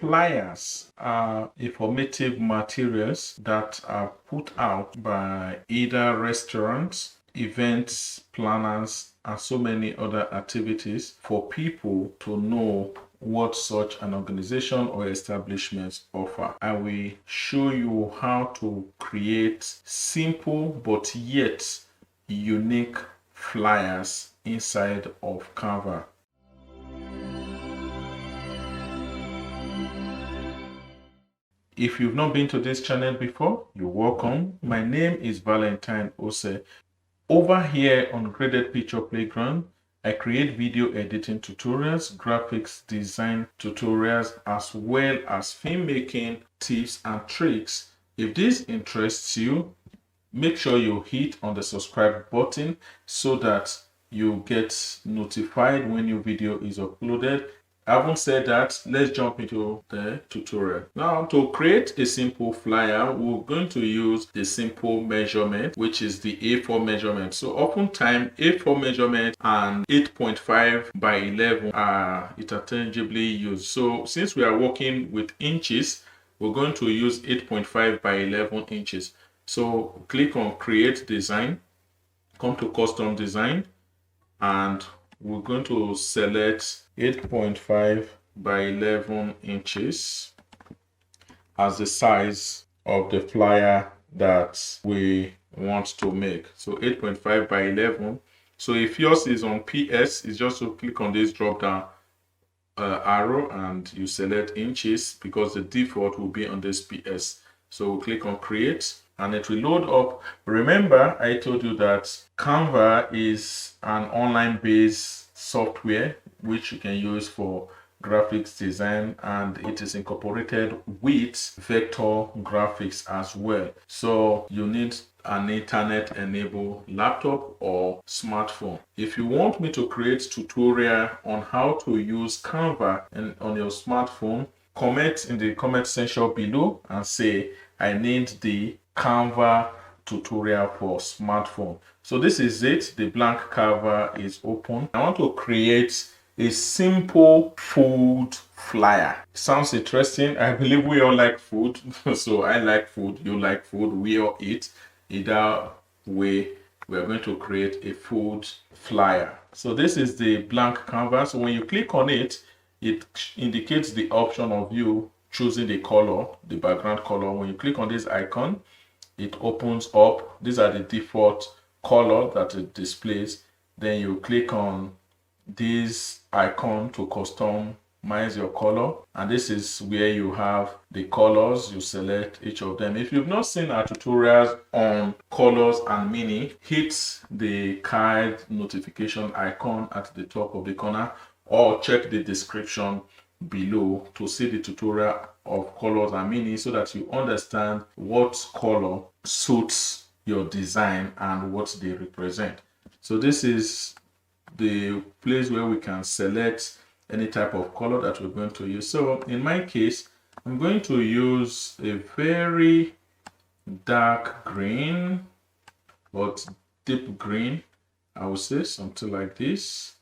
Flyers are informative materials that are put out by either restaurants, events planners, and so many other activities for people to know what such an organization or establishments offer. I will show you how to create simple but yet unique flyers inside of Canva. If you've not been to this channel before, you're welcome. My name is Valentine Ose. Over here on Graded Picture Playground, I create video editing tutorials, graphics design tutorials, as well as filmmaking tips and tricks. If this interests you, make sure you hit on the subscribe button so that you get notified when new video is uploaded. Having said that, let's jump into the tutorial. Now, to create a simple flyer, we're going to use the simple measurement, which is the A4 measurement. So oftentimes A4 measurement and 8.5 by 11 are interchangeably used. So since we are working with inches, we're going to use 8.5 by 11 inches. So click on create design, come to custom design, and we're going to select 8.5 by 11 inches as the size of the flyer that we want to make. So 8.5 by 11. So if yours is on PS, it's just to click on this drop down arrow and you select inches, because the default will be on this PS. So we'll click on create and it will load up. Remember, I told you that Canva is an online based software which you can use for graphics design, and it is incorporated with vector graphics as well. So you need an internet enabled laptop or smartphone. If you want me to create tutorial on how to use Canva and on your smartphone, comment in the comment section below and say I need the Canva tutorial for smartphone. So this is it. The blank Canva is open. I want to create a simple food flyer. Sounds interesting. I believe we all like food. So I like food, you like food, we all eat. Either way, we're going to create a food flyer. So this is the blank canvas. So when you click on it, it indicates the option of you choosing the color, the background color. When you click on this icon, it opens up. These are the default color that it displays. Then you click on this icon to customize your color, and this is where you have the colors. You select each of them. If you've not seen our tutorials on colors and meaning, hit the card notification icon at the top of the corner, or check the description below to see the tutorial of colors and meaning, so that you understand what color suits your design and what they represent. So this is the place where we can select any type of color that we're going to use. So in my case, I'm going to use a very dark green, but deep green, I would say, something like this.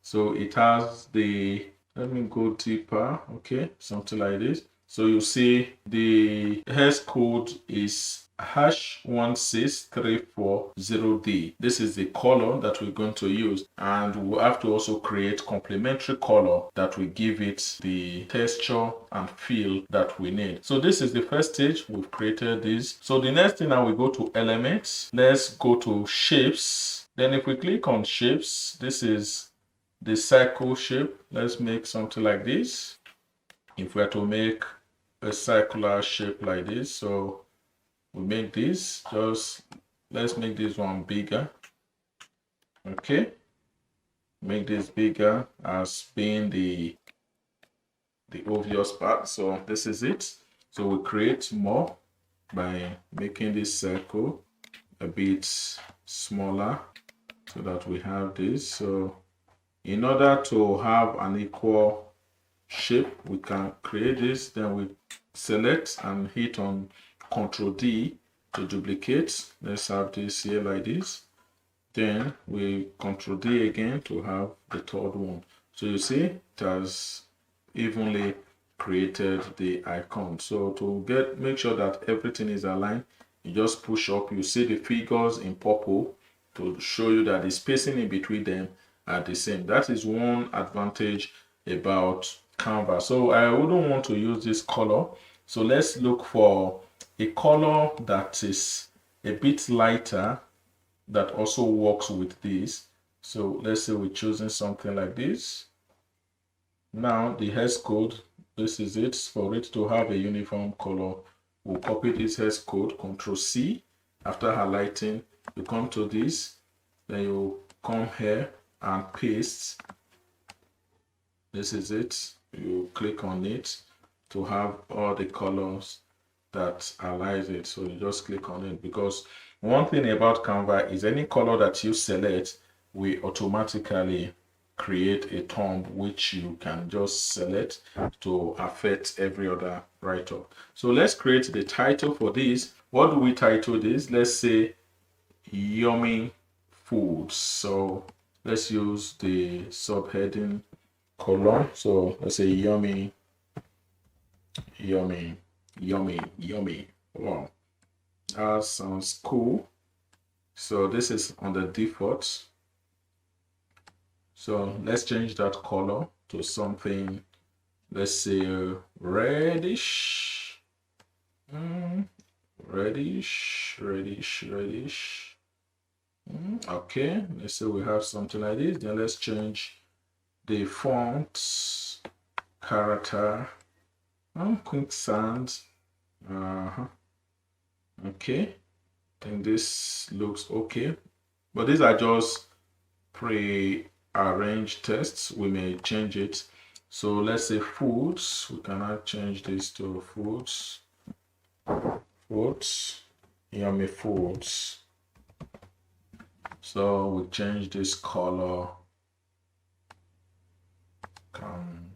So it has the, let me go deeper, okay, something like this. So you see the hex code is #16340D. This is the color that we're going to use, and we'll have to also create complementary color that will give it the texture and feel that we need. So this is the first stage. We've created this. So the next thing, now we go to elements. Let's go to shapes. Then if we click on shapes, this is the circle shape. Let's make something like this. If we are to make a circular shape like this, so we make this, just let's make this one bigger. Okay, make this bigger as being the obvious part. So this is it. So we create more by making this circle a bit smaller so that we have this. So in order to have an equal shape, we can create this. Then we select and hit on Ctrl D to duplicate. Let's have this here like this. Then we Ctrl D again to have the third one. So you see it has evenly created the icon. So to make sure that everything is aligned, you just push up. You see the figures in purple to show you that the spacing in between them are the same. That is one advantage about Canva. So I wouldn't want to use this color. So let's look for a color that is a bit lighter that also works with this. So let's say we're choosing something like this. Now the hex code, this is it. For it to have a uniform color, we'll copy this hex code, Ctrl C. After highlighting, you come to this, then you come here and paste. This is it. You click on it to have all the colors that aligns it. So you just click on it, because one thing about Canva is any color that you select will automatically create a thumb which you can just select to affect every other write-up. So let's create the title for this. What do we title this? Let's say yummy foods. So let's use the subheading column. So let's say yummy. Wow, that sounds cool. So this is on the default. So let's change that color to something, let's say reddish. Reddish. Okay, let's say we have something like this. Then let's change the font, character, quicksand. Okay, I think this looks okay, but these are just pre-arranged tests. We may change it. So let's say foods. We cannot change this to foods. Yummy foods. So we change this color. Can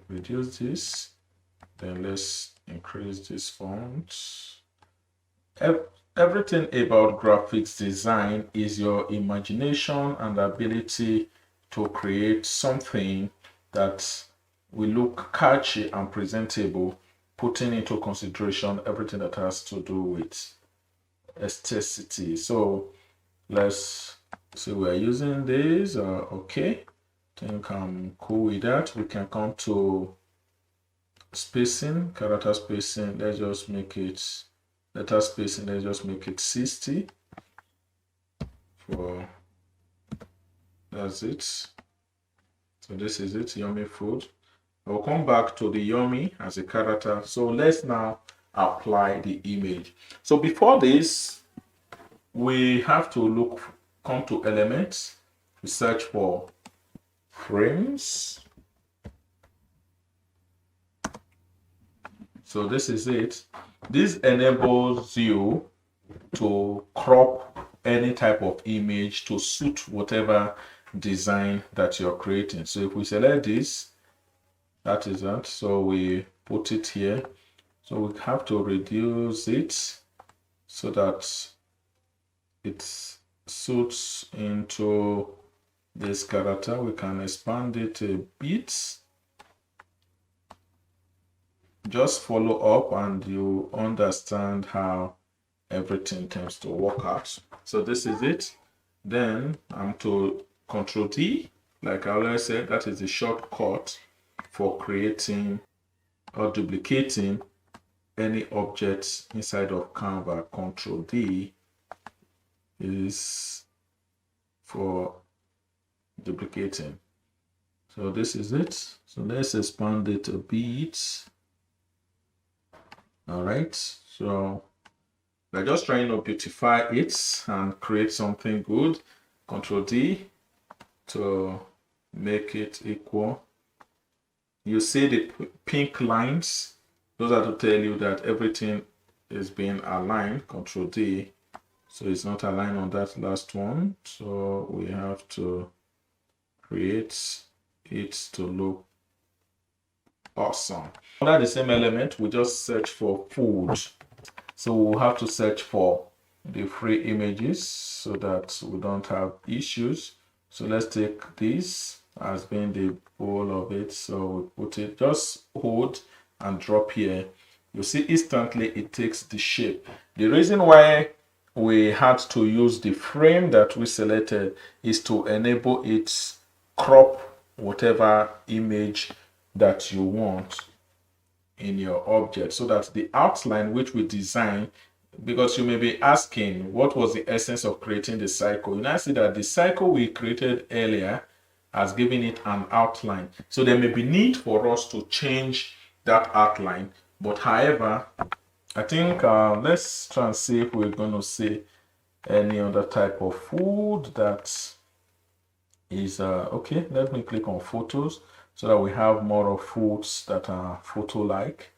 reduce this. Then let's increase this font. Everything about graphics design is your imagination and ability to create something that will look catchy and presentable, putting into consideration everything that has to do with aestheticity. So let's say we're using this. Okay, I think I'm cool with that. We can come to spacing, character spacing. Let's just make it letter spacing. Let's just make it 60. That's it. So this is it, yummy food. I'll come back to the yummy as a character. So let's now apply the image. So before this, we have to come to elements, we search for frames. So this is it. This enables you to crop any type of image to suit whatever design that you're creating. So if we select this, that is that. So we put it here. So we have to reduce it so that it suits into this character. We can expand it a bit. Just follow up and you understand how everything tends to work out. So this is it. Then I'm to Ctrl D. Like I already said, that is the shortcut for creating or duplicating any objects inside of Canva. Ctrl D is for duplicating. So this is it. So let's expand it a bit. All right, so we're just trying to beautify it and create something good. Ctrl D to make it equal. You see the pink lines, those are to tell you that everything is being aligned. Ctrl D, so it's not aligned on that last one. So we have to create it to look awesome. Under the same element, we just search for food. So we'll have to search for the free images so that we don't have issues. So let's take this as being the whole of it. So we put it, just hold and drop here. You see instantly it takes the shape. The reason why we had to use the frame that we selected is to enable it crop whatever image that you want in your object, so that the outline which we design, because you may be asking what was the essence of creating the cycle. You now see that the cycle we created earlier has given it an outline, so there may be need for us to change that outline. But however, I think let's try and see if we're going to see any other type of food that is okay. Let me click on photos so that we have more of foods that are photo like,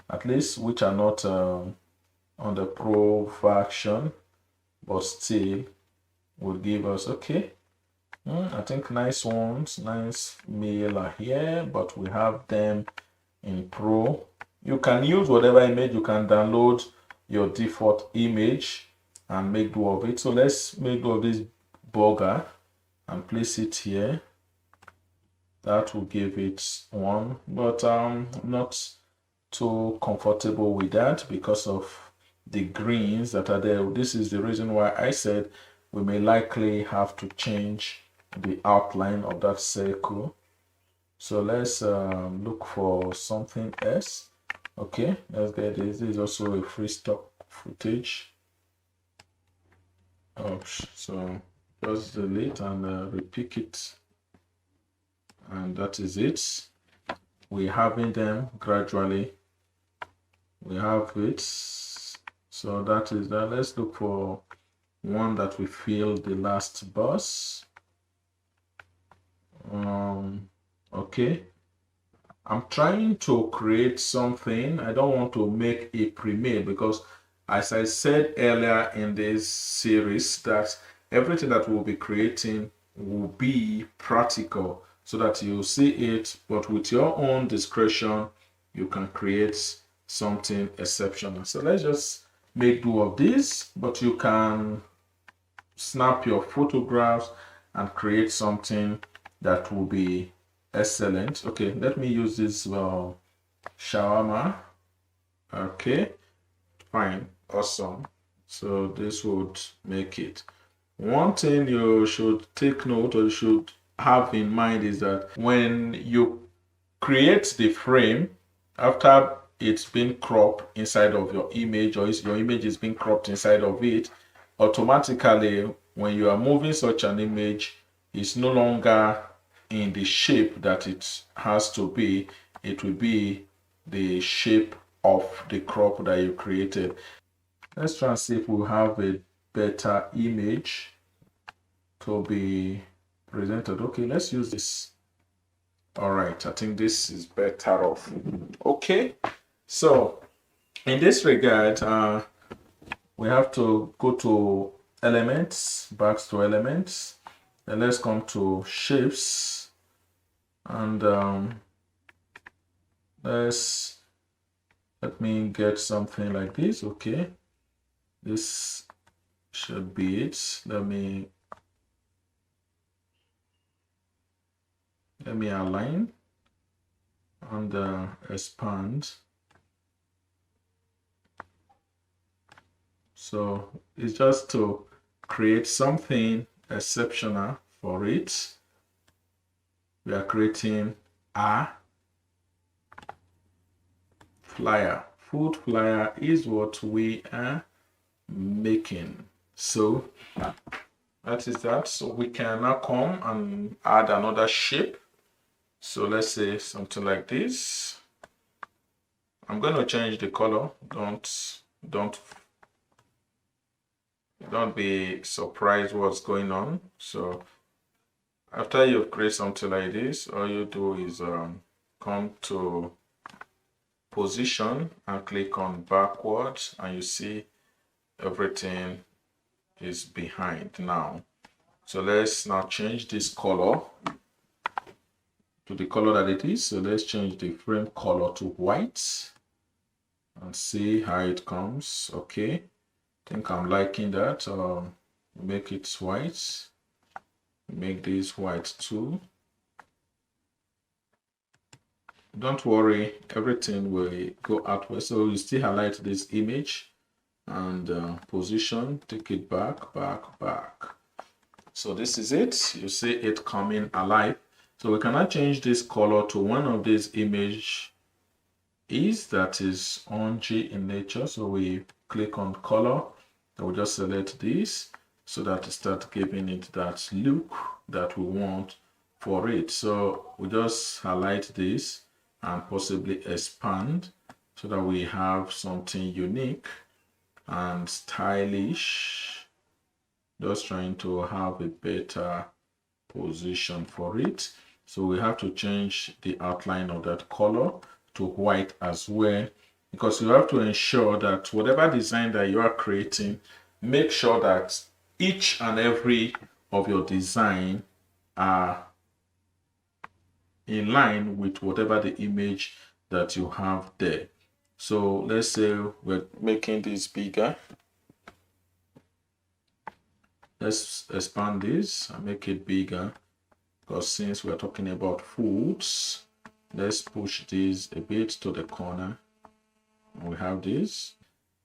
at least, which are not on the pro version, but still will give us okay. I think nice ones, nice meal are here, but we have them in pro. You can use whatever image. You can download your default image and make do of it. So let's make do of this burger and place it here. That will give it one, but I'm not too comfortable with that because of the greens that are there. This is the reason why I said we may likely have to change the outline of that circle. So let's look for something else. Okay, let's get this. This is also a free stock footage. Oh, so just delete and repick it, and that is it. We're having them gradually. We have it. So that is that. Let's look for one that we feel the last bus. Okay, I'm trying to create something. I don't want to make a pre-made because, as I said earlier in this series, that everything that we'll be creating will be practical so that you see it, but with your own discretion, you can create something exceptional. So let's just make do of this, but you can snap your photographs and create something that will be excellent. Okay, let me use this shawarma. Okay, fine, awesome. So this would make it. One thing you should take note, or you should have in mind, is that when you create the frame, after it's been cropped inside of your image, or your image is being cropped inside of it, automatically when you are moving such an image, it's no longer in the shape that it has to be. It will be the shape of the crop that you created. Let's try and see if we have a better image to be presented. Okay, let's use this. All right, I think this is better off. Okay, so in this regard, we have to go to elements, back to elements, and let's come to shapes, and let me get something like this. Okay, this should be it. Let me align and expand. So it's just to create something exceptional for it. We are creating a flyer. Food flyer is what we are making. So that is that. So we can now come and add another shape. So let's say something like this. I'm going to change the color. Don't be surprised what's going on. So after you create something like this, all you do is come to position and click on backwards, and you see everything is behind now. So let's now change this color to the color that it is. So let's change the frame color to white and see how it comes. Okay, I think I'm liking that. Make it white, make this white too. Don't worry, everything will go out well. So you still highlight this image and position, take it back, back. So this is it. You see it coming alive. So we cannot change this color to one of these image that is orangey in nature. So we click on color, and we just select this so that it starts giving it that look that we want for it. So we just highlight this and possibly expand so that we have something unique and stylish. Just trying to have a better position for it. So we have to change the outline of that color to white as well, because you have to ensure that whatever design that you are creating, make sure that each and every of your design are in line with whatever the image that you have there. So let's say we're making this bigger. Let's expand this and make it bigger, because since we're talking about foods, let's push this a bit to the corner. We have this.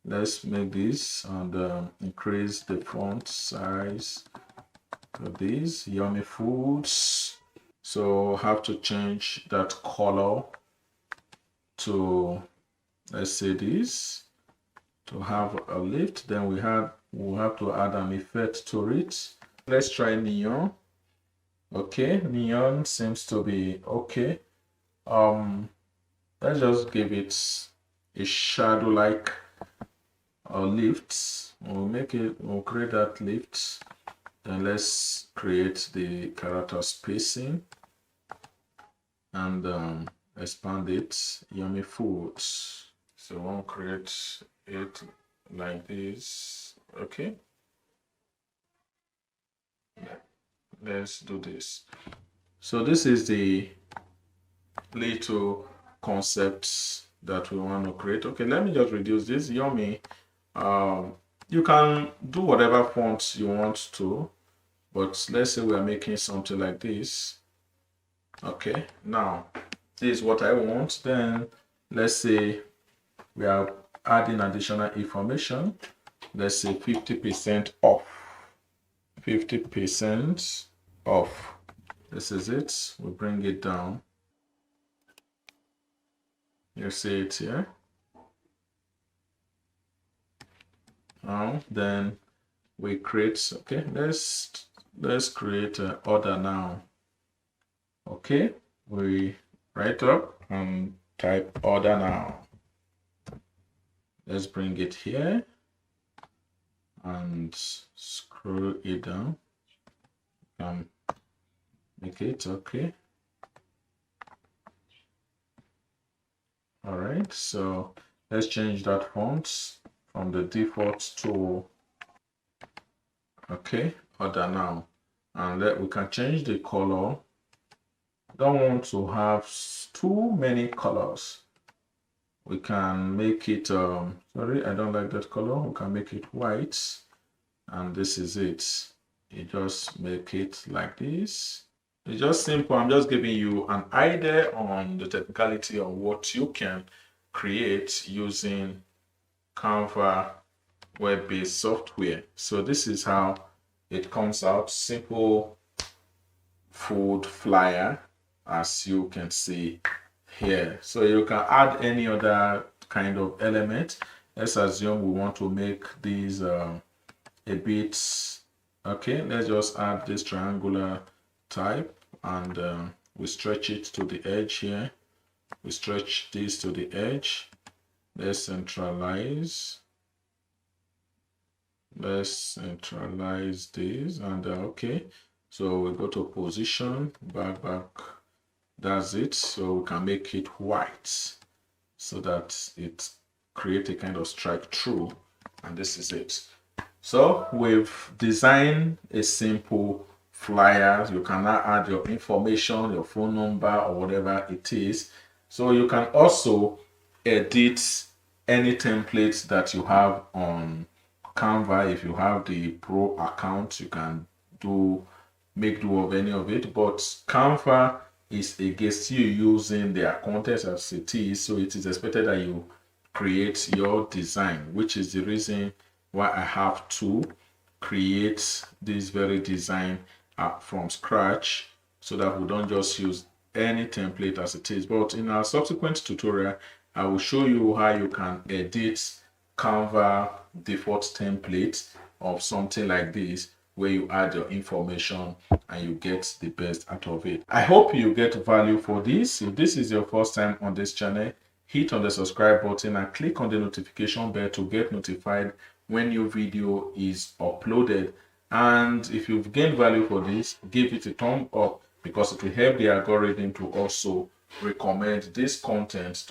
Let's make this and increase the font size of these yummy foods. So have to change that color to, let's say, this to have a lift. Then we'll have to add an effect to it. Let's try neon. Okay, neon seems to be okay. Let's just give it a shadow like lift. We'll create that lift. Then let's create the character spacing and expand it. Yummy foods. So we'll create it like this. Okay. Let's do this. So this is the little concepts that we want to create. Okay, let me just reduce this. Yummy. You can do whatever fonts you want to, but let's say we are making something like this. Okay, now this is what I want. Then let's say we are adding additional information. Let's say 50% off. 50% off. This is it. We bring it down. You see it here. Now then we create. Okay, let's create an order now. Okay, we write up and type order now. Let's bring it here and scroll it down and make it okay. All right, so let's change that font from the default to okay, order now, and we can change the color. Don't want to have too many colors. We can make it sorry, I don't like that color. We can make it white, and this is it. You just make it like this. It's just simple. I'm just giving you an idea on the technicality of what you can create using Canva web-based software. So this is how it comes out. Simple food flyer, as you can see here. So you can add any other kind of element. Let's assume we want to make these a bit okay. Let's just add this triangular type and we stretch it to the edge here. We stretch this to the edge. Let's centralize this and okay, so we go to position, back. That's it. So we can make it white so that it create a kind of strike through, and this is it. So we've designed a simple flyer. You can now add your information, your phone number or whatever it is. So you can also edit any templates that you have on Canva. If you have the pro account, you can make do of any of it, but Canva is against you using their content as it is, so it is expected that you create your design, which is the reason why I have to create this very design from scratch, so that we don't just use any template as it is. But in our subsequent tutorial, I will show you how you can edit Canva default template of something like this, where you add your information and you get the best out of it. I hope you get value for this. If this is your first time on this channel, hit on the subscribe button and click on the notification bell to get notified when new video is uploaded. And if you've gained value for this, give it a thumb up, because it will help the algorithm to also recommend this content to